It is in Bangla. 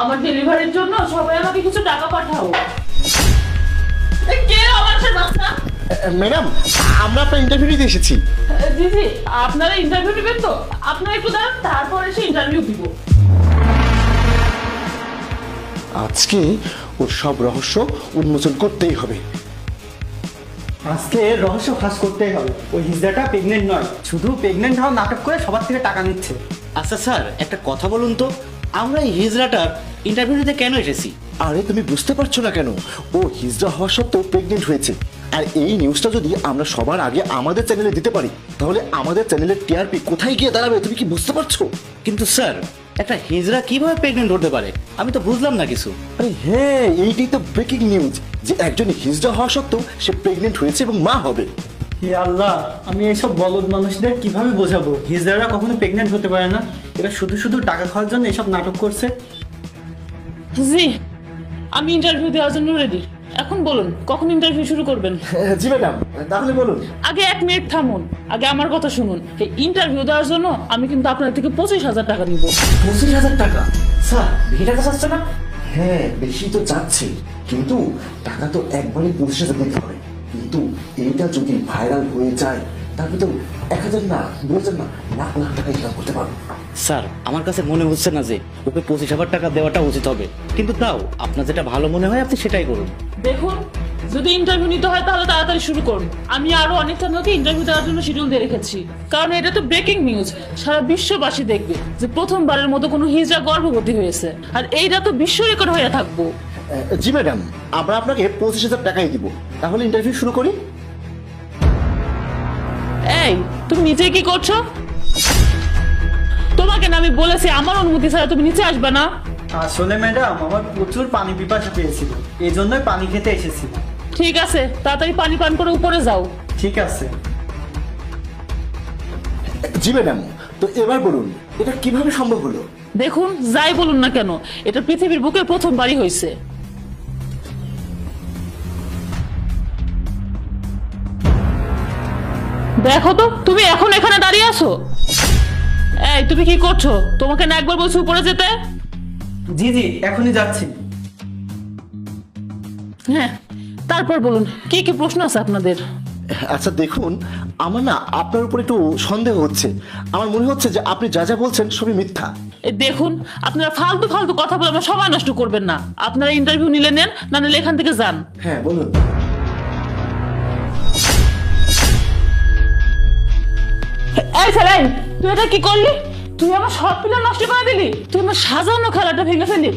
আমার ডেলিভারির জন্য সবাই আমাকে কিছু টাকা পাঠাও। কে আমার সাথে বাচ্চা? ম্যাডাম, আমরা আপনার ইন্টারভিউ দিতে এসেছি। জি জি, আপনারা ইন্টারভিউ নেবেন তো? আপনারা একটু দাঁড়ান, তারপর এসে ইন্টারভিউ দিব। আজকে ওর সব রহস্য উন্মোচন করতেই হবে। আজকে রহস্য ফাঁস করতেই হবে। ওই হিজড়াটা প্রেগনেন্ট নয়, শুধু প্রেগনেন্ট হওয়ার নাটক করে সবার থেকে টাকা নিচ্ছে। আচ্ছা স্যার, একটা কথা বলুন তো, আমরা এই হিজড়াটার ইন্টারভিউ দিতে কেন এসেছি? আরে তুমি বুঝতে পারছো না কেন? ও হিজড়া হওয়া সত্ত্বেও প্রেগনেন্ট হয়েছে। আর এই নিউজটা যদি আমরা সবার আগে আমাদের চ্যানেলে দিতে পারি, তাহলে আমাদের চ্যানেলের টিআরপি কোথায় গিয়ে দাঁড়াবে তুমি কি বুঝতে পারছো? কিন্তু স্যার, একটা হিজড়া কিভাবে প্রেগনেন্ট হতে পারে? আমি তো বুঝলাম না কিছু। আরে হ্যাঁ, এইটাই তো ব্রেকিং নিউজ যে একজন হিজড়া হওয়া সত্ত্বেও সে প্রেগনেন্ট হয়েছে এবং মা হবে। হে আল্লাহ, আমি এইসব বলদ মানুষদের কিভাবে বোঝাবো? হিজড়ারা কখনো প্রেগনেন্ট হতে পারে না। এরা শুধু শুধু টাকা খাওয়ার জন্য এসব নাটক করছে। জি, আমি ইন্টারভিউ দেওয়ার জন্য রেডি। এখন বলুন, কখন ইন্টারভিউ শুরু করবেন? জি ম্যাডাম, তাহলে বলুন। আগে 1 মিনিট থামুন, আগে আমার কথা শুনুন। এই ইন্টারভিউ দেওয়ার জন্য আমি কিন্তু আপনার থেকে 25,000 টাকা নিব। 25,000 টাকা? স্যার, বেশি টাকা চাচ্ছে না? হ্যাঁ, বেশি তো চাচ্ছে, কিন্তু টাকা তো একবারই 25,000 দিতে হবে। কিন্তু এইটা যদি ভাইরাল হয়ে যায়, তারপরে তো 1,000 না, 2,000 না, লাখ লাখ টাকা ইনকাম করতে পারবো। স্যার, আমার কাছে মনে হচ্ছে না যে ওকে 25,000 টাকা দেওয়াটা উচিত হবে। কিন্তু তাও আপনার যেটা ভালো মনে হয় আপনি সেটাই করুন। দেখুন, যদি ইন্টারভিউ নিতে হয় তাহলে তাড়াতাড়ি শুরু করুন। আমি আরো অনেক চ্যানেলকে ইন্টারভিউ দেওয়ার জন্য শিডিউল দিয়ে রেখেছি, কারণ এটা তো ব্রেকিং নিউজ। সারা বিশ্ববাসী দেখবে যে প্রথমবারের মতো কোনো হিজড়া গর্ভবতী হয়েছে, আর এইটা তো বিশ্ব রেকর্ড হয়ে থাকবো। জি ম্যাডাম, আমরা আপনাকে 25,000 টাকাই দিব। তাহলে ইন্টারভিউ শুরু করি। এই, তুমি নিচে কি করছো? তোমাকে না আমি বলেছি আমার অনুমতি ছাড়া তুমি নিচে আসবে না। আসলে ম্যাডাম, আমার প্রচুর পানি পিপাসা পেয়েছিল, এই জন্যই পানি খেতে এসেছি। ঠিক আছে, তাড়াতাড়ি পানি পান করে উপরে যাও। ঠিক আছে। জি ম্যাডাম, তো এবার বলুন, এটা কিভাবে সম্ভব হলো? দেখুন, যাই বলুন না কেন, এটা পৃথিবীর বুকে প্রথমবারই হয়েছে। দেখো তো, তুমি এখন এখানে দাঁড়িয়ে আছো। এই, তুমি কি করছো? তোমাকে না একবার বলছি উপরে যেতে? জি জি, এখনই যাচ্ছি। হ্যাঁ, তারপর বলুন, কি কি প্রশ্ন আছে আপনাদের? আচ্ছা দেখুন, আমার না আপনার উপর একটু সন্দেহ হচ্ছে। আমার মনে হচ্ছে যে আপনি যা যা বলছেন সবই মিথ্যা। এই দেখুন, আপনারা ফালতু ফালতু কথা বলে আমার সময় নষ্ট করবেন না। আপনারা ইন্টারভিউ নিলে নেন, না নিলে এখান থেকে যান। হ্যাঁ বলুন। এই ছেলে, তুই এটা কি করলি? তুই আমার সব প্ল্যান নষ্ট করে দিলি। তুই আমার সাজানো খেলাটা ভেঙে ফেললি।